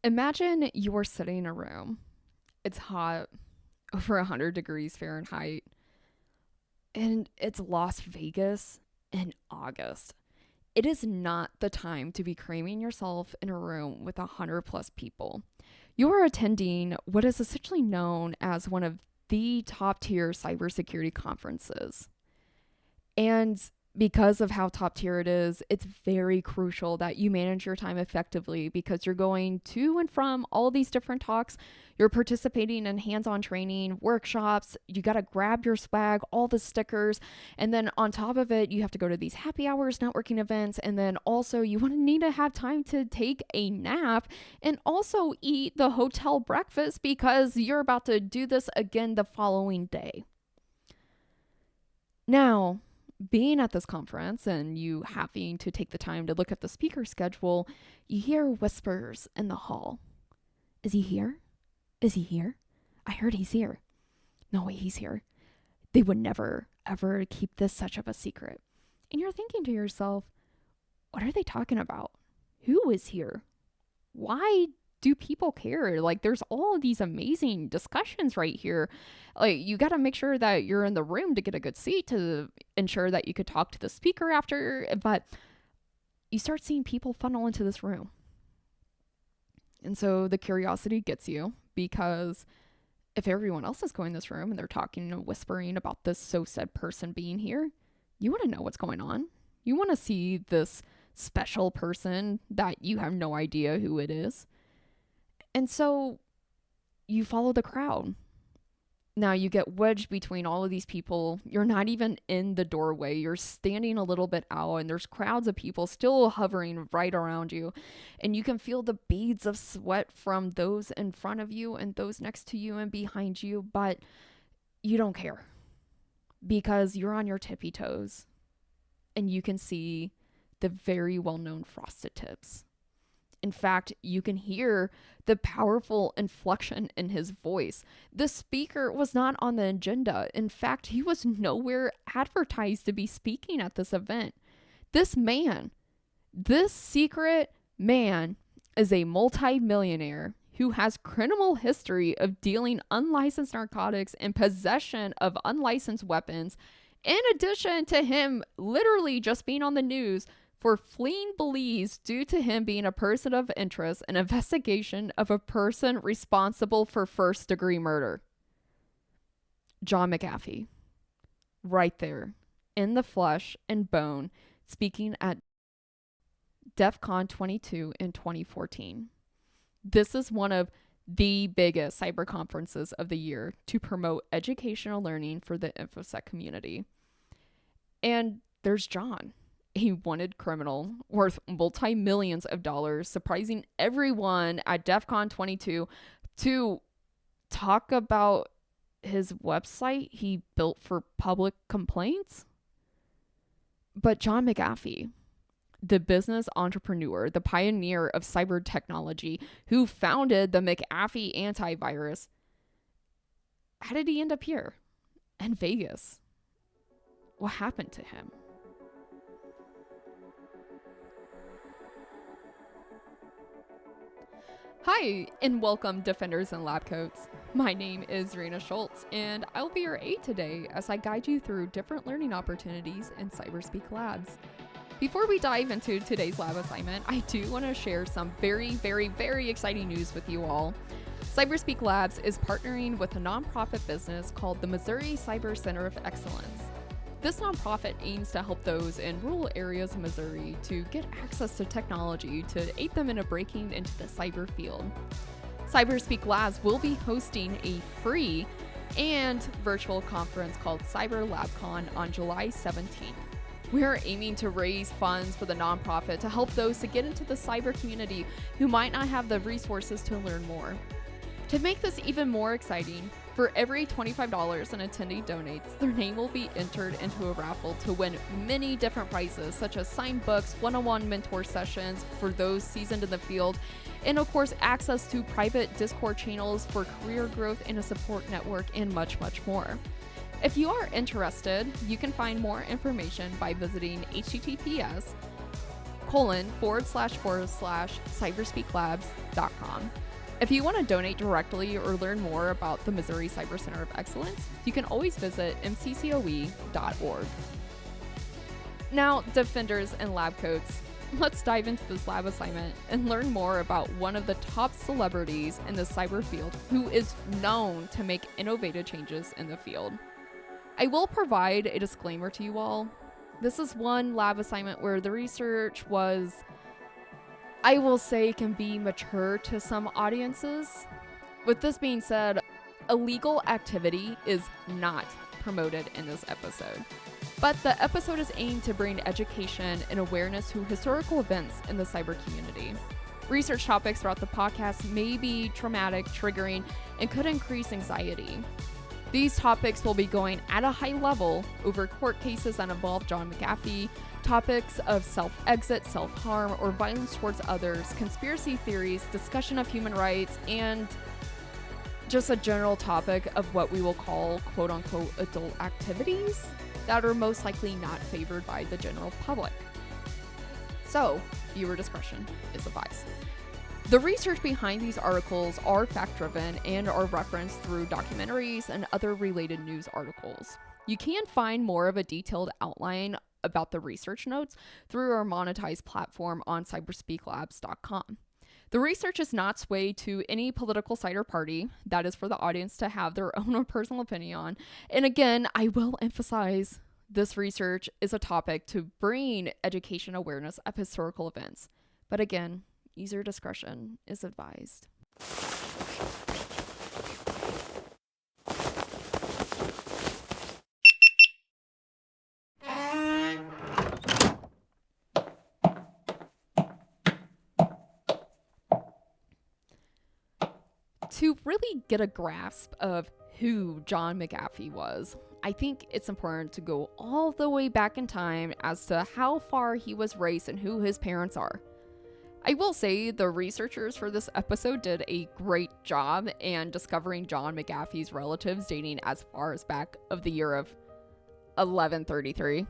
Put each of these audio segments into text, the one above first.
Imagine you're sitting in a room. It's hot, over 100 degrees Fahrenheit, and it's Las Vegas in August. It is not the time to be cramming yourself in a room with 100 plus people. You are attending what is essentially known as one of the top tier cybersecurity conferences. And because of how top tier it is, it's very crucial that you manage your time effectively because you're going to and from all these different talks. You're participating in hands on training, workshops. You got to grab your swag, all the stickers. And then on top of it, you have to go to these happy hours, networking events. And then also, you want to need to have time to take a nap and also eat the hotel breakfast because you're about to do this again the following day. Now, being at this conference and you having to take the time to look at the speaker schedule, you hear whispers in the hall. Is he here? Is he here? I heard he's here. No way, he's here. They would never, ever keep this such of a secret. And you're thinking to yourself, what are they talking about? Who is here? Why do people care? Like, there's all of these amazing discussions right here. Like, you got to make sure that you're in the room to get a good seat to ensure that you could talk to the speaker after. But you start seeing people funnel into this room. And so the curiosity gets you because if everyone else is going in this room and they're talking and whispering about this so said person being here, you want to know what's going on. You want to see this special person that you have no idea who it is. And so you follow the crowd. Now you get wedged between all of these people. You're not even in the doorway. You're standing a little bit out, and there's crowds of people still hovering right around you. And you can feel the beads of sweat from those in front of you and those next to you and behind you, but you don't care because you're on your tippy toes and you can see the very well-known frosted tips. In fact, you can hear the powerful inflection in his voice. The speaker was not on the agenda. In fact, he was nowhere advertised to be speaking at this event. This man, this secret man, is a multi-millionaire who has criminal history of dealing unlicensed narcotics and possession of unlicensed weapons, in addition to him literally just being on the news for fleeing Belize due to him being a person of interest in investigation of a person responsible for first-degree murder. John McAfee, right there, in the flesh and bone, speaking at DEF CON 22 in 2014. This is one of the biggest cyber conferences of the year to promote educational learning for the InfoSec community. And there's John, a wanted criminal worth multi-millions of dollars, surprising everyone at DEF CON 22 to talk about his website he built for public complaints. But John McAfee, the business entrepreneur, the pioneer of cyber technology, who founded the McAfee antivirus, how did he end up here in Vegas? What happened to him? Hi, and welcome, Defenders and Lab Coats. My name is Rena Schultz, and I'll be your aide today as I guide you through different learning opportunities in CyberSpeak Labs. Before we dive into today's lab assignment, I do want to share some very exciting news with you all. CyberSpeak Labs is partnering with a nonprofit business called the Missouri Cyber Center of Excellence. This nonprofit aims to help those in rural areas of Missouri to get access to technology to aid them in breaking into the cyber field. CyberSpeak Labs will be hosting a free and virtual conference called Cyber LabCon on July 17th. We are aiming to raise funds for the nonprofit to help those to get into the cyber community who might not have the resources to learn more. To make this even more exciting, for every $25 an attendee donates, their name will be entered into a raffle to win many different prizes, such as signed books, one-on-one mentor sessions for those seasoned in the field, and of course, access to private Discord channels for career growth and a support network, and much more. If you are interested, you can find more information by visiting https //cyberspeaklabs.com. If you want to donate directly or learn more about the Missouri Cyber Center of Excellence, you can always visit mccoe.org. Now, defenders and lab coats, let's dive into this lab assignment and learn more about one of the top celebrities in the cyber field who is known to make innovative changes in the field. I will provide a disclaimer to you all. This is one lab assignment where the research was, I will say, can be mature to some audiences. With this being said, illegal activity is not promoted in this episode. But the episode is aimed to bring education and awareness to historical events in the cyber community. Research topics throughout the podcast may be traumatic, triggering, and could increase anxiety. These topics will be going at a high level over court cases that involve John McAfee, topics of self-exit, self-harm, or violence towards others, conspiracy theories, discussion of human rights, and just a general topic of what we will call quote-unquote adult activities that are most likely not favored by the general public. So, viewer discretion is advised. The research behind these articles are fact-driven and are referenced through documentaries and other related news articles. You can find more of a detailed outline about the research notes through our monetized platform on cyberspeaklabs.com. The research is not swayed to any political side or party. That is for the audience to have their own personal opinion on. And again, I will emphasize this research is a topic to bring education awareness of historical events. But again, user discretion is advised. To really get a grasp of who John McAfee was, I think it's important to go all the way back in time as to how far he was raised and who his parents are. I will say the researchers for this episode did a great job in discovering John McAfee's relatives dating as far as back of the year of 1133.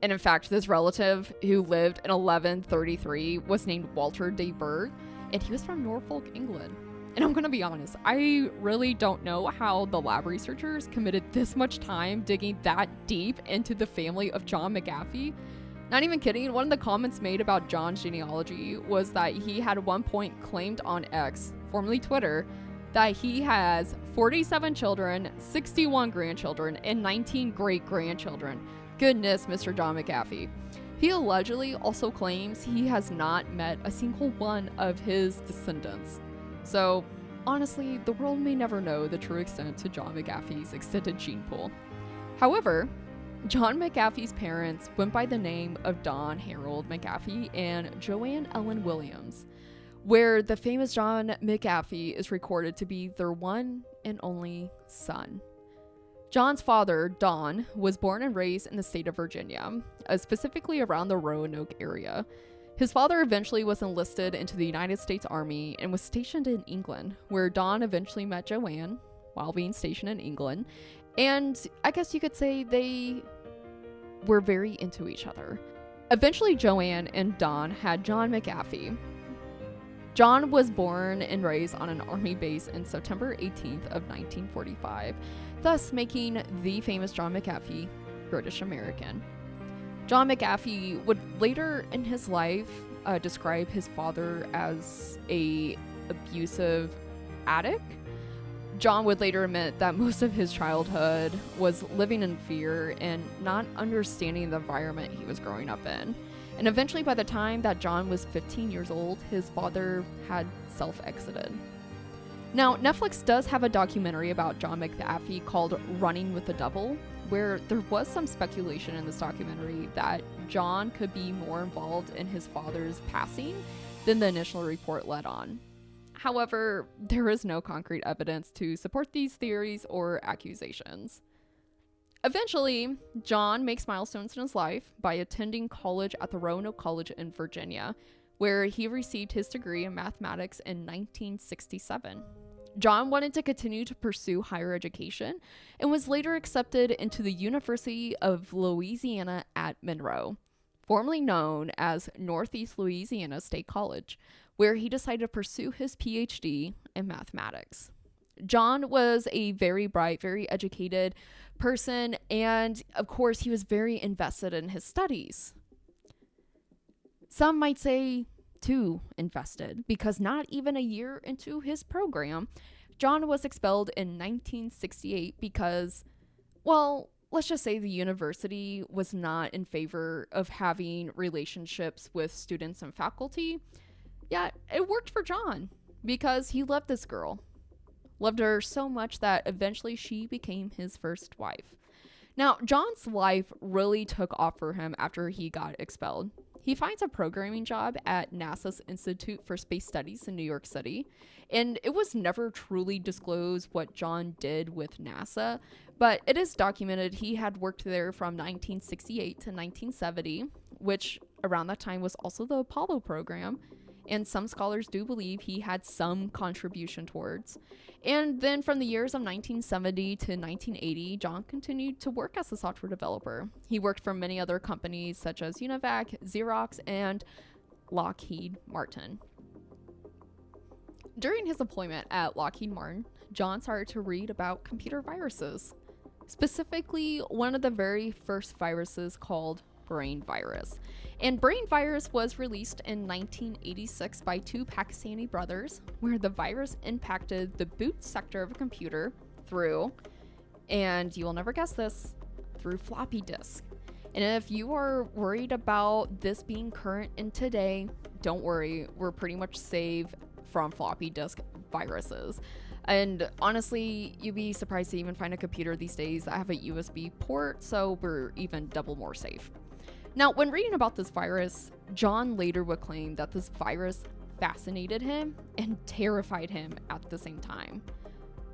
And in fact, this relative who lived in 1133 was named Walter de Burgh, and he was from Norfolk, England. And I'm going to be honest, I really don't know how the lab researchers committed this much time digging that deep into the family of John McAfee. Not even kidding, one of the comments made about John's genealogy was that he had at one point claimed on X, formerly Twitter, that he has 47 children, 61 grandchildren, and 19 great-grandchildren. Goodness, Mr. John McAfee. He allegedly also claims he has not met a single one of his descendants. So, honestly, the world may never know the true extent to John McAfee's extended gene pool. However, John McAfee's parents went by the name of Don Harold McAfee and Joanne Ellen Williams, where the famous John McAfee is recorded to be their one and only son. John's father, Don, was born and raised in the state of Virginia, specifically around the Roanoke area. His father eventually was enlisted into the United States Army and was stationed in England, where Don eventually met Joanne while being stationed in England. And I guess you could say they were very into each other. Eventually, Joanne and Don had John McAfee. John was born and raised on an army base in September 18th of 1945, thus making the famous John McAfee British American. John McAfee would later in his life describe his father as a abusive addict. John would later admit that most of his childhood was living in fear and not understanding the environment he was growing up in. And eventually, by the time that John was 15 years old, his father had self-exited. Now, Netflix does have a documentary about John McAfee called Running with the Devil, where there was some speculation in this documentary that John could be more involved in his father's passing than the initial report led on. However, there is no concrete evidence to support these theories or accusations. Eventually, John makes milestones in his life by attending college at the Roanoke College in Virginia, where he received his degree in mathematics in 1967. John wanted to continue to pursue higher education and was later accepted into the University of Louisiana at Monroe. formerly known as Northeast Louisiana State College, where he decided to pursue his PhD in mathematics. John was a very bright, very educated person, and of course, he was very invested in his studies. Some might say too invested, because not even a year into his program, John was expelled in 1968 because, well, let's just say the university was not in favor of having relationships with students and faculty. Yet it worked for John because he loved this girl. Loved her so much that eventually she became his first wife. Now, John's life really took off for him after he got expelled. He finds a programming job at NASA's Institute for Space Studies in New York City, and it was never truly disclosed what John did with NASA, but it is documented he had worked there from 1968 to 1970, which around that time was also the Apollo program, and some scholars do believe he had some contribution towards. And then from the years of 1970 to 1980, John continued to work as a software developer. He worked for many other companies such as Univac, Xerox, and Lockheed Martin. During his employment at Lockheed Martin, John started to read about computer viruses, specifically one of the very first viruses called brain virus. And brain virus was released in 1986 by two Pakistani brothers, where the virus impacted the boot sector of a computer through, and you will never guess this, through floppy disk. And if you are worried about this being current in today, don't worry, we're pretty much safe from floppy disk viruses. And honestly, you'd be surprised to even find a computer these days that have a USB port, so we're even double more safe. Now, when reading about this virus, John later would claim that this virus fascinated him and terrified him at the same time.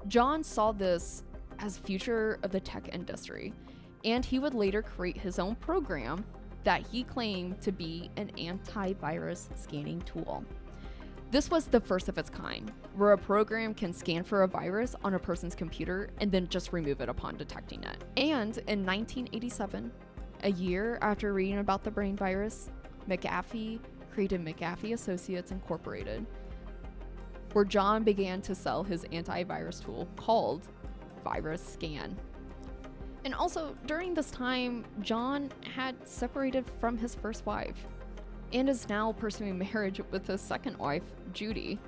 John saw this as future of the tech industry, and he would later create his own program that he claimed to be an antivirus scanning tool. This was the first of its kind, where a program can scan for a virus on a person's computer and then just remove it upon detecting it. And in 1987, a year after reading about the brain virus, McAfee created McAfee Associates Incorporated, where John began to sell his antivirus tool called VirusScan. And also, during this time, John had separated from his first wife and is now pursuing marriage with his second wife, Judy.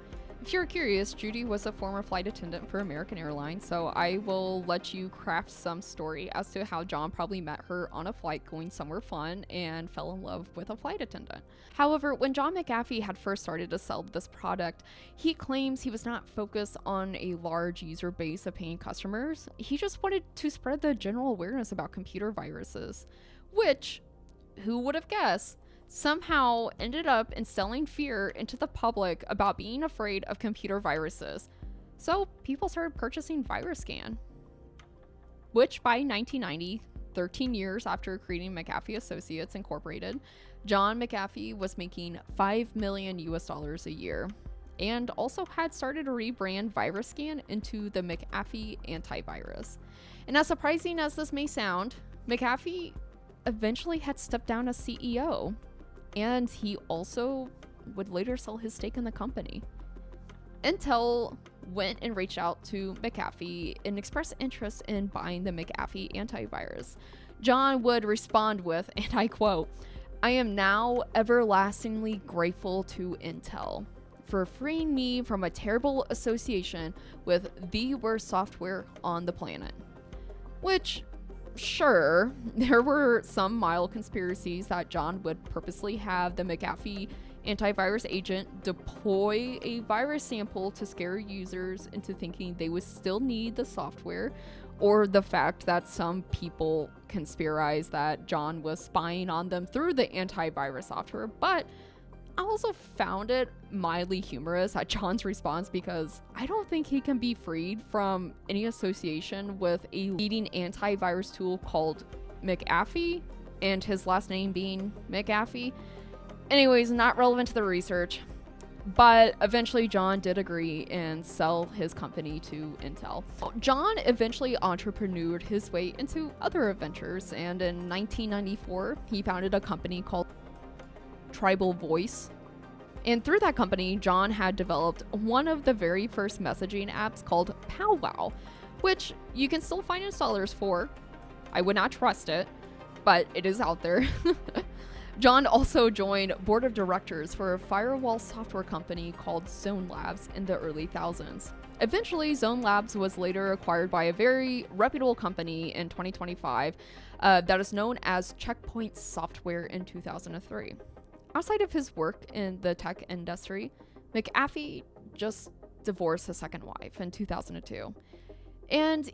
If you're curious, Judy was a former flight attendant for American Airlines, so I will let you craft some story as to how John probably met her on a flight going somewhere fun and fell in love with a flight attendant. However, when John McAfee had first started to sell this product, he claims he was not focused on a large user base of paying customers. He just wanted to spread the general awareness about computer viruses, which, who would have guessed, somehow ended up instilling fear into the public about being afraid of computer viruses. So people started purchasing VirusScan, which by 1990, 13 years after creating McAfee Associates Incorporated, John McAfee was making $5 million a year, and also had started to rebrand VirusScan into the McAfee antivirus. And as surprising as this may sound, McAfee eventually had stepped down as CEO, and he also would later sell his stake in the company. Intel went and reached out to McAfee and expressed interest in buying the McAfee antivirus. John would respond with, and I quote, "I am now everlastingly grateful to Intel for freeing me from a terrible association with the worst software on the planet." Which, sure, there were some mild conspiracies that John would purposely have the McAfee antivirus agent deploy a virus sample to scare users into thinking they would still need the software, or the fact that some people conspirize that John was spying on them through the antivirus software. But I also found it mildly humorous at John's response, because I don't think he can be freed from any association with a leading antivirus tool called McAfee, and his last name being McAfee. Anyways, not relevant to the research. But eventually John did agree and sell his company to Intel. John eventually entrepreneured his way into other adventures, and in 1994 he founded a company called Tribal Voice. And through that company, John had developed one of the very first messaging apps called Powwow, which you can still find installers for. I would not trust it, but it is out there. John also joined board of directors for a firewall software company called Zone Labs in the early thousands. Eventually, Zone Labs was later acquired by a very reputable company in 2025 that is known as Checkpoint Software in 2003. Outside of his work in the tech industry, McAfee just divorced his second wife in 2002. And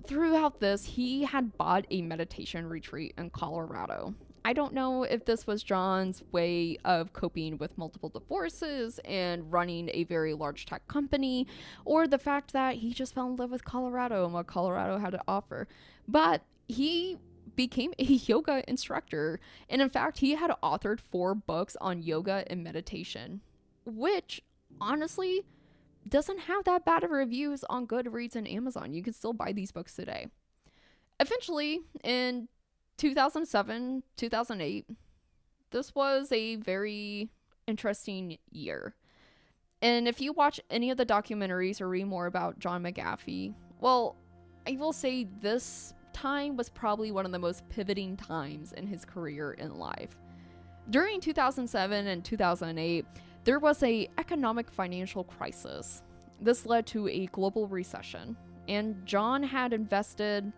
throughout this, he had bought a meditation retreat in Colorado. I don't know if this was John's way of coping with multiple divorces and running a very large tech company, or the fact that he just fell in love with Colorado and what Colorado had to offer. But he became a yoga instructor, and in fact, he had authored 4 books on yoga and meditation, which honestly doesn't have that bad of reviews on Goodreads and Amazon. You can still buy these books today. Eventually, in 2007, 2008, this was a very interesting year. And if you watch any of the documentaries or read more about John McAfee, well, I will say this time was probably one of the most pivoting times in his career in life. During 2007 and 2008, there was an economic financial crisis. This led to a global recession, and John had invested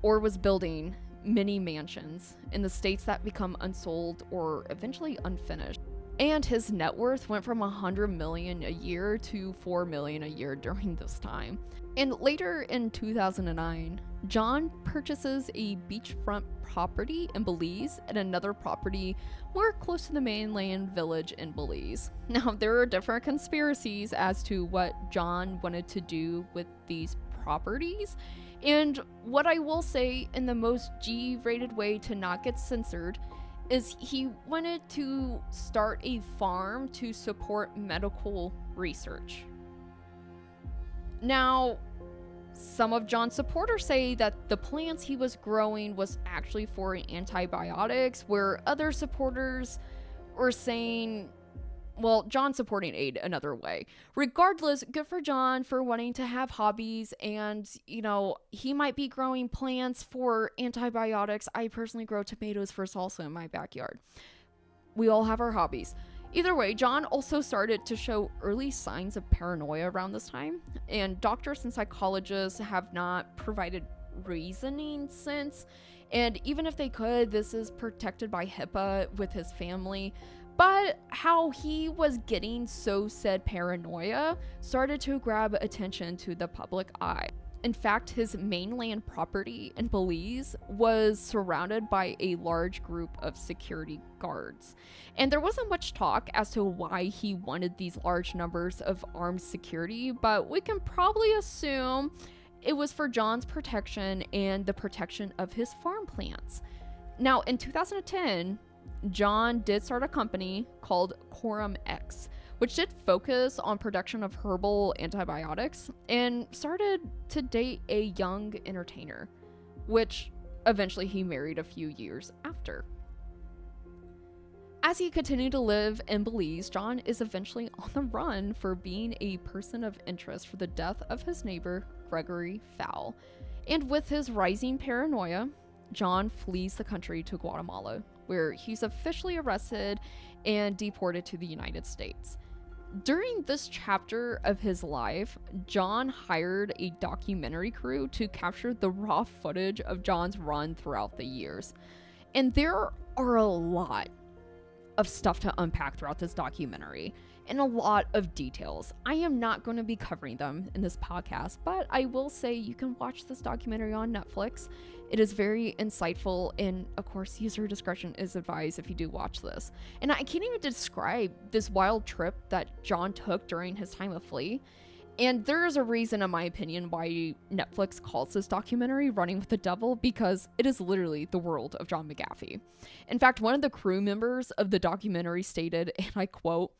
or was building many mansions in the states that become unsold or eventually unfinished. And his net worth went from $100 million a year to $4 million a year during this time. And later in 2009, John purchases a beachfront property in Belize and another property more close to the mainland village in Belize. Now, there are different conspiracies as to what John wanted to do with these properties. And what I will say in the most G-rated way to not get censored is he wanted to start a farm to support medical research. Now, some of John's supporters say that the plants he was growing was actually for antibiotics, where other supporters were saying, well, John supporting aid another way. Regardless, good for John for wanting to have hobbies, and, you know, he might be growing plants for antibiotics. I personally grow tomatoes for salsa in my backyard. We all have our hobbies. Either way, John also started to show early signs of paranoia around this time, and doctors and psychologists have not provided reasoning since, and even if they could, this is protected by HIPAA with his family. But how he was getting so said paranoia started to grab attention to the public eye. In fact, his mainland property in Belize was surrounded by a large group of security guards. And there wasn't much talk as to why he wanted these large numbers of armed security, but we can probably assume it was for John's protection and the protection of his farm plants. Now, in 2010, John did start a company called Quorum X, which did focus on production of herbal antibiotics and started to date a young entertainer, which eventually he married a few years after. As he continued to live in Belize, John is eventually on the run for being a person of interest for the death of his neighbor, Gregory Fowl. And with his rising paranoia, John flees the country to Guatemala, where he's officially arrested and deported to the United States. During this chapter of his life, John hired a documentary crew to capture the raw footage of John's run throughout the years. And there are a lot of stuff to unpack throughout this documentary and a lot of details. I am not going to be covering them in this podcast, but I will say you can watch this documentary on Netflix. It is very insightful, and of course, user discretion is advised if you do watch this. And I can't even describe this wild trip that John took during his time of flee. And there is a reason, in my opinion, why Netflix calls this documentary Running with the Devil, because it is literally the world of John McAfee. In fact, one of the crew members of the documentary stated, and I quote,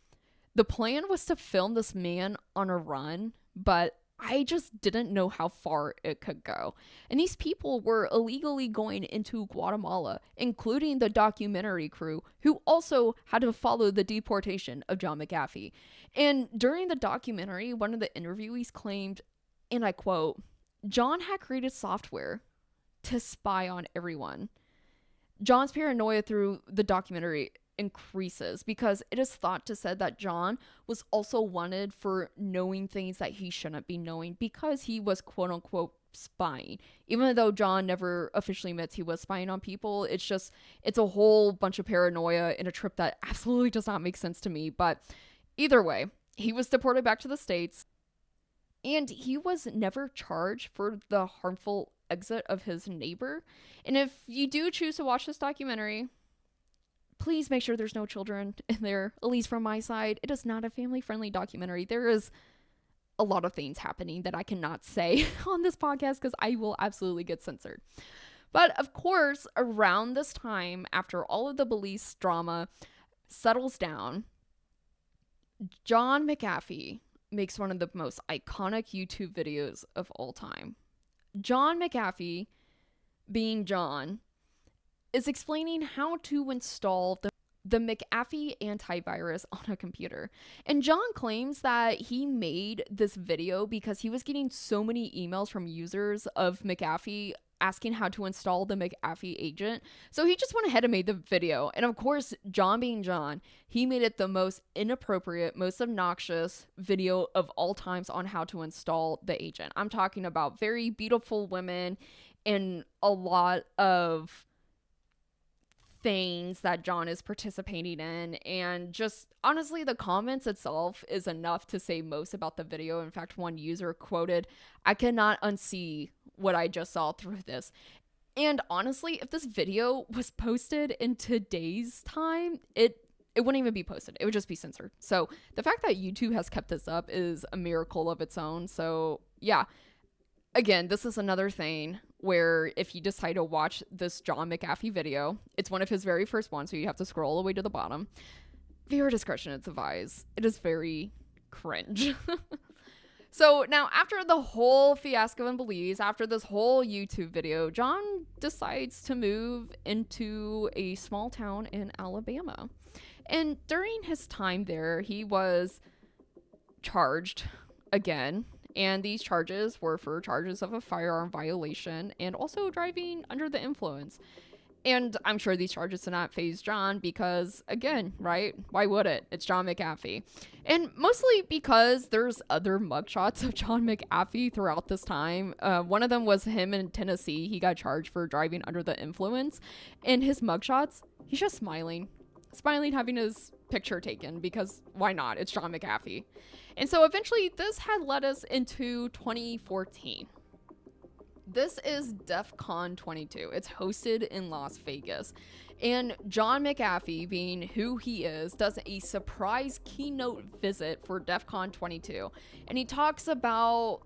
The plan was to film this man on a run, but I just didn't know how far it could go. And these people were illegally going into Guatemala, including the documentary crew, who also had to follow the deportation of John McAfee. And during the documentary, one of the interviewees claimed, and I quote, John had created software to spy on everyone. John's paranoia through the documentary increases because it is thought to said that John was also wanted for knowing things that he shouldn't be knowing because he was quote unquote spying. Even though John never officially admits he was spying on people, it's a whole bunch of paranoia in a trip that absolutely does not make sense to me. But either way, he was deported back to the States, and he was never charged for the harmful exit of his neighbor. And if you do choose to watch this documentary, please make sure there's no children in there, at least from my side. It is not a family-friendly documentary. There is a lot of things happening that I cannot say on this podcast because I will absolutely get censored. But of course, around this time, after all of the police drama settles down, John McAfee makes one of the most iconic YouTube videos of all time. John McAfee, being John, is explaining how to install the McAfee antivirus on a computer. And John claims that he made this video because he was getting so many emails from users of McAfee asking how to install the McAfee agent. So he just went ahead and made the video. And of course, John being John, he made it the most inappropriate, most obnoxious video of all times on how to install the agent. I'm talking about very beautiful women and a lot of things that John is participating in, and just honestly the comments itself is enough to say most about the video. In fact, one user quoted, "I cannot unsee what I just saw through this." And honestly, if this video was posted in today's time, it wouldn't even be posted. It would just be censored. So the fact that YouTube has kept this up is a miracle of its own. So yeah, again, this is another thing where if you decide to watch this John McAfee video, it's one of his very first ones, so you have to scroll all the way to the bottom. Viewer discretion is advised. It is very cringe. So now, after the whole fiasco in Belize, after this whole YouTube video, John decides to move into a small town in Alabama. And during his time there, he was charged again. And these charges were for charges of a firearm violation and also driving under the influence. And I'm sure these charges did not faze John because, again, right? Why would it? It's John McAfee. And mostly because there's other mugshots of John McAfee throughout this time. One of them was him in Tennessee. He got charged for driving under the influence. In his mugshots, he's just smiling, having his picture taken because why not? It's John McAfee. And so eventually this had led us into 2014. This is DEF CON 22. It's hosted in Las Vegas. And John McAfee, being who he is, does a surprise keynote visit for DEF CON 22. And he talks about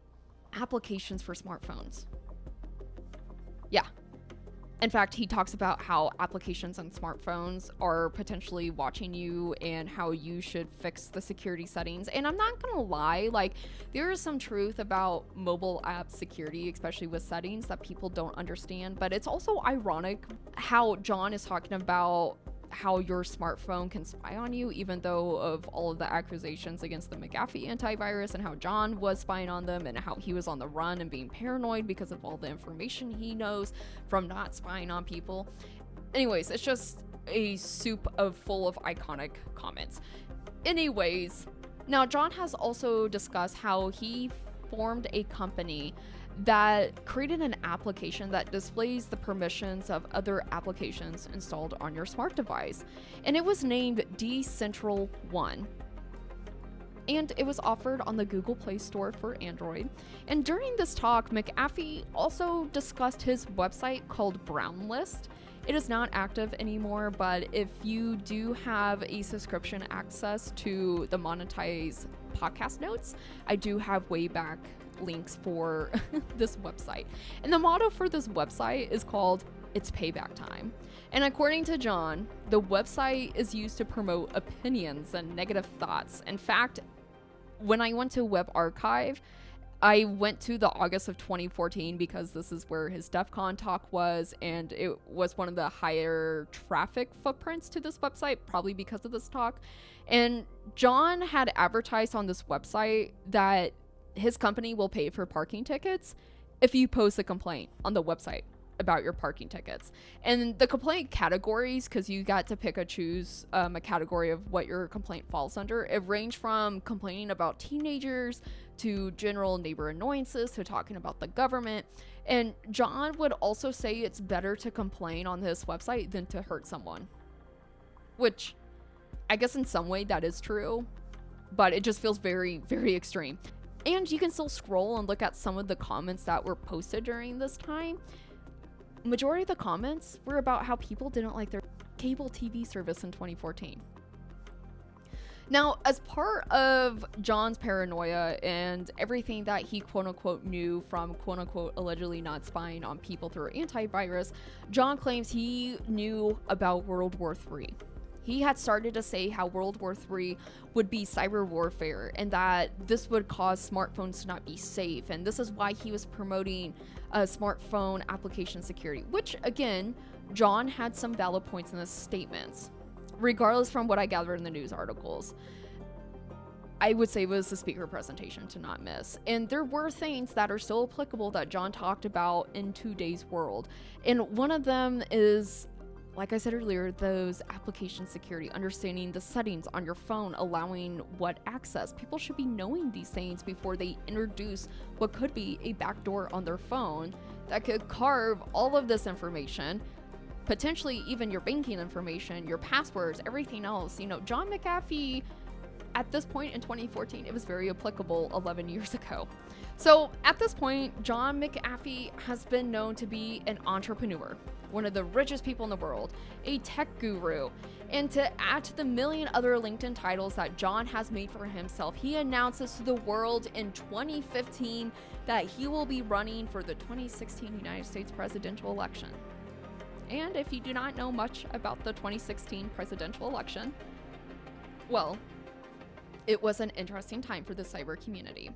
applications for smartphones. Yeah. In fact, he talks about how applications on smartphones are potentially watching you and how you should fix the security settings. And I'm not gonna lie, like, there is some truth about mobile app security, especially with settings that people don't understand. But it's also ironic how John is talking about how your smartphone can spy on you, even though of all of the accusations against the McAfee antivirus and how John was spying on them and how he was on the run and being paranoid because of all the information he knows from not spying on people. Anyways, it's just a soup of full of iconic comments. Anyways, now John has also discussed how he formed a company that created an application that displays the permissions of other applications installed on your smart device. And it was named Decentral One. And it was offered on the Google Play Store for Android. And during this talk, McAfee also discussed his website called Brown List. It is not active anymore, but if you do have a subscription access to the monetized podcast notes, I do have way back links for this website. And the motto for this website is called it's payback time. And according to John, the website is used to promote opinions and negative thoughts. In fact, when I went to Web Archive, I went to the August of 2014 because this is where his DEF CON talk was, and it was one of the higher traffic footprints to this website, probably because of this talk. And John had advertised on this website that his company will pay for parking tickets if you post a complaint on the website about your parking tickets. And the complaint categories, because you got to pick or choose a category of what your complaint falls under, it ranged from complaining about teenagers to general neighbor annoyances to talking about the government. And John would also say it's better to complain on this website than to hurt someone, which I guess in some way that is true, but it just feels very, very extreme. And you can still scroll and look at some of the comments that were posted during this time. Majority of the comments were about how people didn't like their cable TV service in 2014. Now, as part of John's paranoia and everything that he quote-unquote knew from quote-unquote allegedly not spying on people through antivirus, John claims he knew about World War III. He had started to say how World War III would be cyber warfare and that this would cause smartphones to not be safe. And this is why he was promoting smartphone application security, which again, John had some valid points in his statements. Regardless from what I gathered in the news articles, I would say it was the speaker presentation to not miss. And there were things that are still applicable that John talked about in today's world. And one of them is, like I said earlier, those application security, understanding the settings on your phone, allowing what access. People should be knowing these things before they introduce what could be a backdoor on their phone that could carve all of this information, potentially even your banking information, your passwords, everything else. You know, John McAfee, at this point in 2014, it was very applicable 11 years ago. So at this point, John McAfee has been known to be an entrepreneur, one of the richest people in the world, a tech guru. And to add to the million other LinkedIn titles that John has made for himself, he announces to the world in 2015 that he will be running for the 2016 United States presidential election. And if you do not know much about the 2016 presidential election, well, it was an interesting time for the cyber community.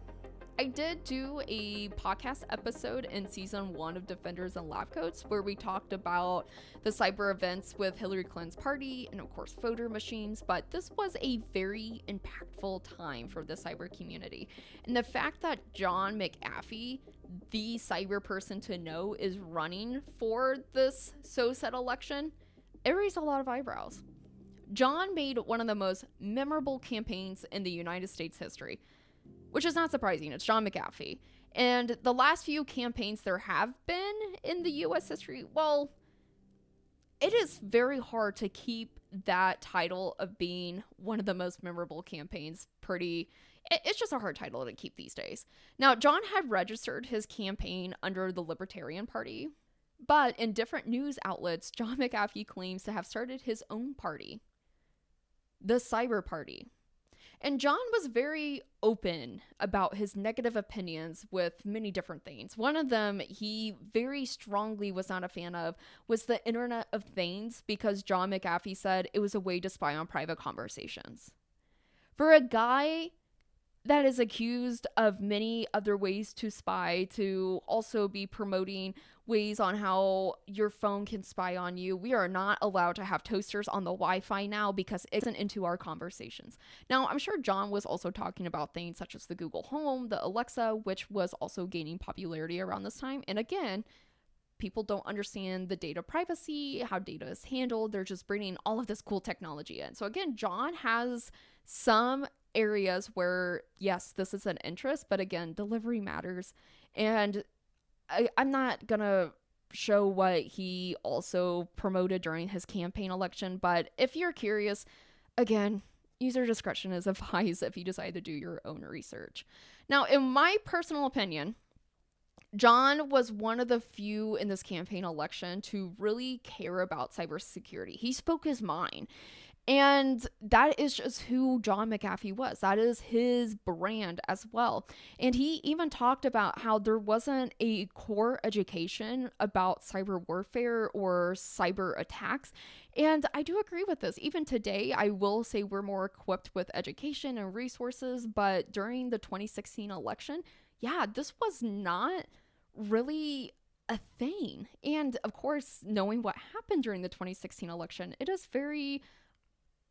I did do a podcast episode in season 1 of Defenders and Lab Coats where we talked about the cyber events with Hillary Clinton's party and of course voter machines, but this was a very impactful time for the cyber community. And the fact that John McAfee, the cyber person to know, is running for this so-said election, it raised a lot of eyebrows. John made one of the most memorable campaigns in the United States history, which is not surprising. It's John McAfee. And the last few campaigns there have been in the US history, well, it is very hard to keep that title of being one of the most memorable campaigns it's just a hard title to keep these days. Now, John had registered his campaign under the Libertarian Party, but in different news outlets, John McAfee claims to have started his own party, the Cyber Party. And John was very open about his negative opinions with many different things. One of them he very strongly was not a fan of was the Internet of Things, because John McAfee said it was a way to spy on private conversations. For a guy that is accused of many other ways to spy, to also be promoting ways on how your phone can spy on you. We are not allowed to have toasters on the Wi-Fi now because it isn't into our conversations. Now, I'm sure John was also talking about things such as the Google Home, the Alexa, which was also gaining popularity around this time. And again, people don't understand the data privacy, how data is handled. They're just bringing all of this cool technology in. So again, John has some areas where, yes, this is an interest, but again, delivery matters. And I'm not gonna show what he also promoted during his campaign election, but if you're curious, again, user discretion is advised if you decide to do your own research. Now, in my personal opinion, John was one of the few in this campaign election to really care about cybersecurity. He spoke his mind. And that is just who John McAfee was. That is his brand as well. And he even talked about how there wasn't a core education about cyber warfare or cyber attacks. And I do agree with this. Even today, I will say we're more equipped with education and resources. But during the 2016 election, yeah, this was not really a thing. And of course, knowing what happened during the 2016 election, it is very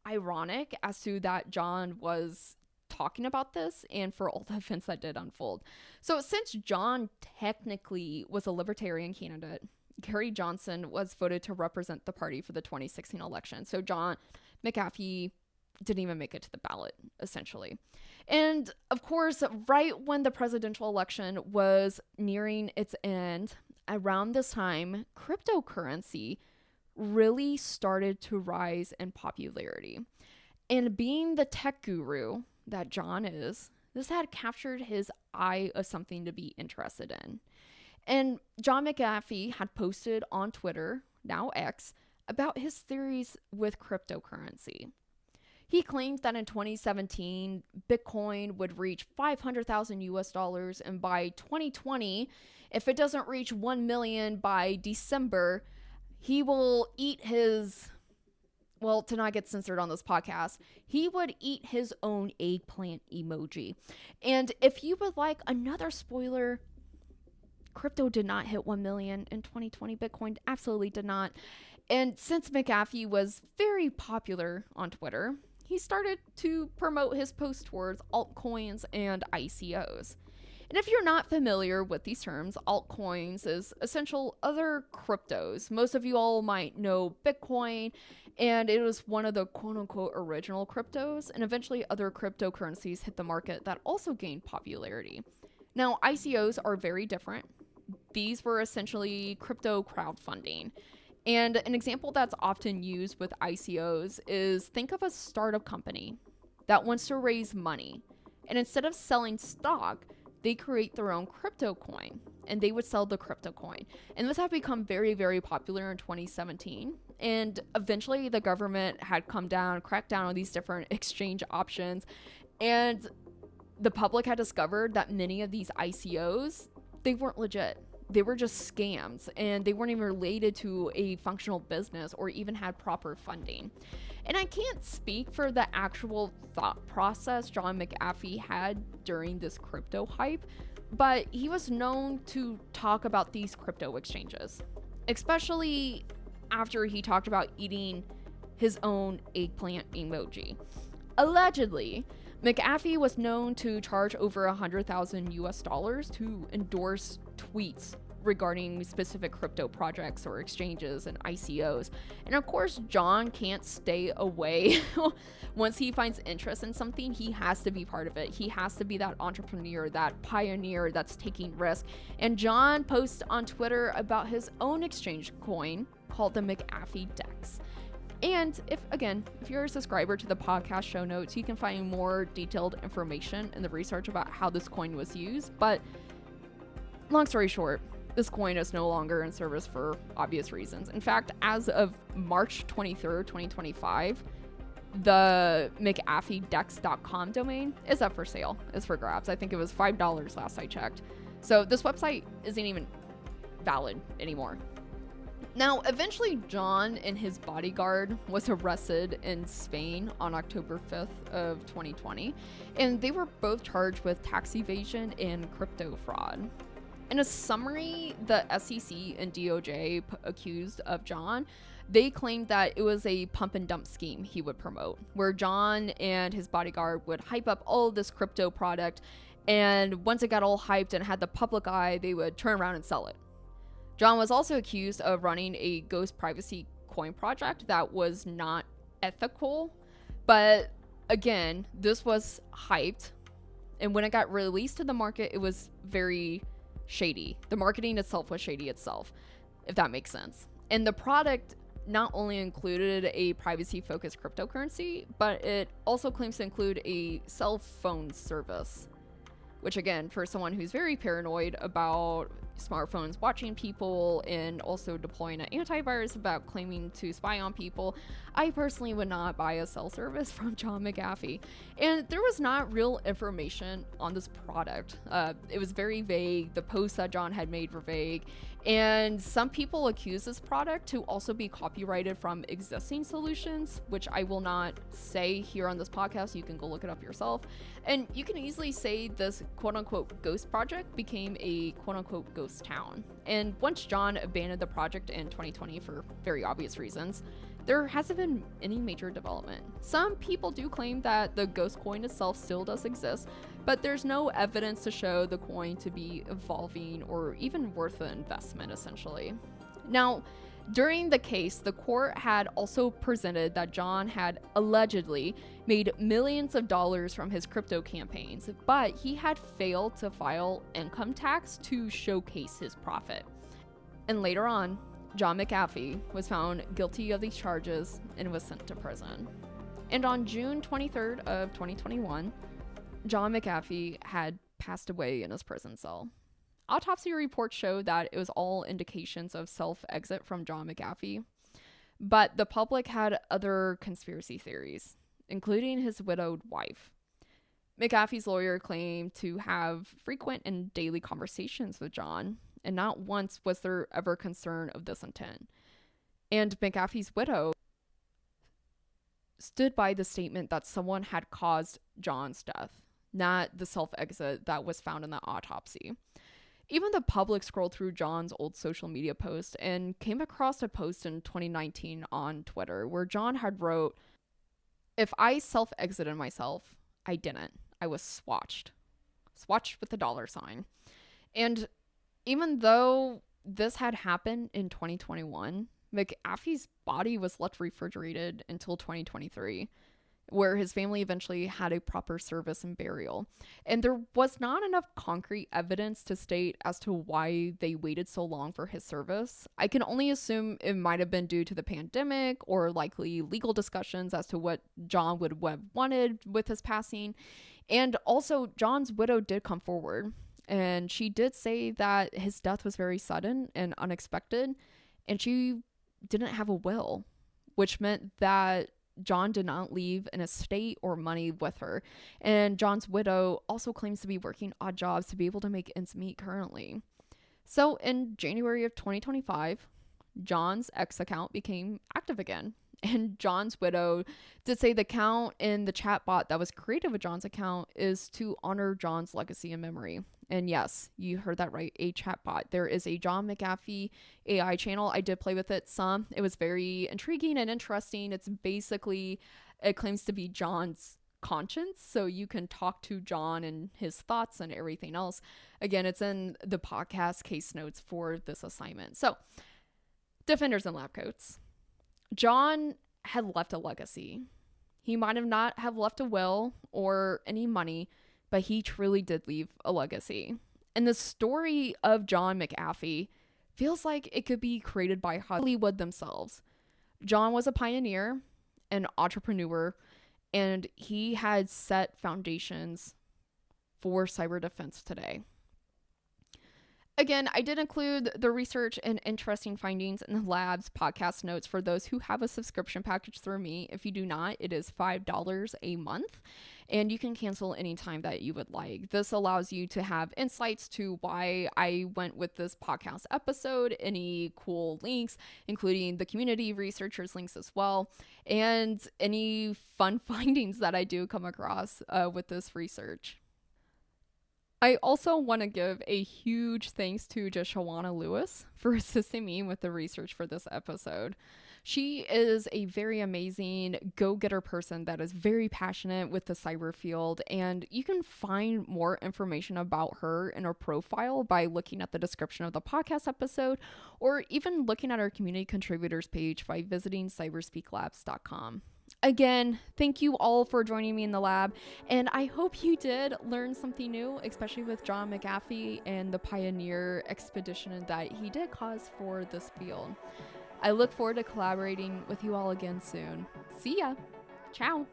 ironic as to that John was talking about this and for all the events that did unfold. So, since John technically was a libertarian candidate, Gary Johnson was voted to represent the party for the 2016 election. So, John McAfee didn't even make it to the ballot, essentially. And of course, right when the presidential election was nearing its end, around this time, cryptocurrency really started to rise in popularity. And being the tech guru that John is, this had captured his eye of something to be interested in. And John McAfee had posted on Twitter, now X, about his theories with cryptocurrency. He claimed that in 2017, Bitcoin would reach 500,000 US dollars, and by 2020, if it doesn't reach 1 million by December, he will eat his, well, to not get censored on this podcast, he would eat his own eggplant emoji. And if you would like another spoiler, crypto did not hit 1 million in 2020. Bitcoin absolutely did not. And since McAfee was very popular on Twitter, he started to promote his posts towards altcoins and ICOs. And if you're not familiar with these terms, altcoins is essential other cryptos. Most of you all might know Bitcoin, and it was one of the quote-unquote original cryptos, and eventually other cryptocurrencies hit the market that also gained popularity. Now, ICOs are very different. These were essentially crypto crowdfunding. And an example that's often used with ICOs is, think of a startup company that wants to raise money. And instead of selling stock, they create their own crypto coin, and they would sell the crypto coin. And this had become very, very popular in 2017. And eventually the government had cracked down on these different exchange options. And the public had discovered that many of these ICOs, they weren't legit. They were just scams, and they weren't even related to a functional business or even had proper funding. And I can't speak for the actual thought process John McAfee had during this crypto hype, but he was known to talk about these crypto exchanges, especially after he talked about eating his own eggplant emoji. Allegedly, McAfee was known to charge over 100,000 US dollars to endorse tweets regarding specific crypto projects or exchanges and ICOs. And of course, John can't stay away. Once he finds interest in something, he has to be part of it. He has to be that entrepreneur, that pioneer that's taking risk. And John posts on Twitter about his own exchange coin called the McAfee Dex. And if you're a subscriber to the podcast show notes, you can find more detailed information in the research about how this coin was used. But long story short, this coin is no longer in service for obvious reasons. In fact, as of March 23rd, 2025, the McAfeeDex.com domain is up for sale. It's for grabs. I think it was $5 last I checked. So this website isn't even valid anymore. Now, eventually, John and his bodyguard was arrested in Spain on October 5th of 2020, and they were both charged with tax evasion and crypto fraud. In a summary, the SEC and DOJ accused of John, they claimed that it was a pump and dump scheme he would promote, where John and his bodyguard would hype up all of this crypto product, and once it got all hyped and had the public eye, they would turn around and sell it. John was also accused of running a ghost privacy coin project that was not ethical, but again, this was hyped, and when it got released to the market, it was very shady. The marketing itself was shady itself, if that makes sense. And the product not only included a privacy-focused cryptocurrency, but it also claims to include a cell phone service, which again, for someone who's very paranoid about smartphones watching people and also deploying an antivirus about claiming to spy on people, I personally would not buy a cell service from John McAfee. And there was not real information on this product. It was very vague. The posts that John had made were vague. And some people accuse this product to also be copyrighted from existing solutions, which I will not say here on this podcast. You can go look it up yourself. And you can easily say this quote unquote ghost project became a quote unquote ghost town. And once John abandoned the project in 2020 for very obvious reasons, there hasn't been any major development. Some people do claim that the ghost coin itself still does exist, but there's no evidence to show the coin to be evolving or even worth the investment, essentially. Now, during the case, the court had also presented that John had allegedly made millions of dollars from his crypto campaigns, but he had failed to file income tax to showcase his profit. And later on, John McAfee was found guilty of these charges and was sent to prison. And on June 23rd of 2021, John McAfee had passed away in his prison cell. Autopsy reports show that it was all indications of self-exit from John McAfee, but the public had other conspiracy theories, including his widowed wife. McAfee's lawyer claimed to have frequent and daily conversations with John, and not once was there ever concern of this intent. And McAfee's widow stood by the statement that someone had caused John's death, not the self-exit that was found in the autopsy. Even the public scrolled through John's old social media post and came across a post in 2019 on Twitter where John had wrote, "If I self-exited myself, I didn't. I was swatched. Swatched with a $sign." And even though this had happened in 2021, McAfee's body was left refrigerated until 2023, where his family eventually had a proper service and burial. And there was not enough concrete evidence to state as to why they waited so long for his service. I can only assume it might have been due to the pandemic or likely legal discussions as to what John would have wanted with his passing. And also, John's widow did come forward, and she did say that his death was very sudden and unexpected, and she didn't have a will, which meant that John did not leave an estate or money with her. And John's widow also claims to be working odd jobs to be able to make ends meet currently. So in January of 2025, John's X account became active again. And John's widow did say the account in the chatbot that was created with John's account is to honor John's legacy and memory. And yes, you heard that right, a chatbot. There is a John McAfee AI channel. I did play with it some. It was very intriguing and interesting. It's basically, it claims to be John's conscience, so you can talk to John and his thoughts and everything else. Again, it's in the podcast case notes for this assignment. So, defenders and lab coats. John had left a legacy. He might have not have left a will or any money, but he truly did leave a legacy. And the story of John McAfee feels like it could be created by Hollywood themselves. John was a pioneer, an entrepreneur, and he had set foundations for cyber defense today. Again, I did include the research and interesting findings in the lab's podcast notes for those who have a subscription package through me. If you do not, it is $5 a month, and you can cancel anytime that you would like. This allows you to have insights to why I went with this podcast episode, any cool links, including the community researchers links as well, and any fun findings that I do come across with this research. I also want to give a huge thanks to Joanna Lewis for assisting me with the research for this episode. She is a very amazing go-getter person that is very passionate with the cyber field, and you can find more information about her in her profile by looking at the description of the podcast episode, or even looking at our community contributors page by visiting cyberspeaklabs.com. Again, thank you all for joining me in the lab, and I hope you did learn something new, especially with John McAfee and the pioneer expedition that he did cause for this field. I look forward to collaborating with you all again soon. See ya. Ciao.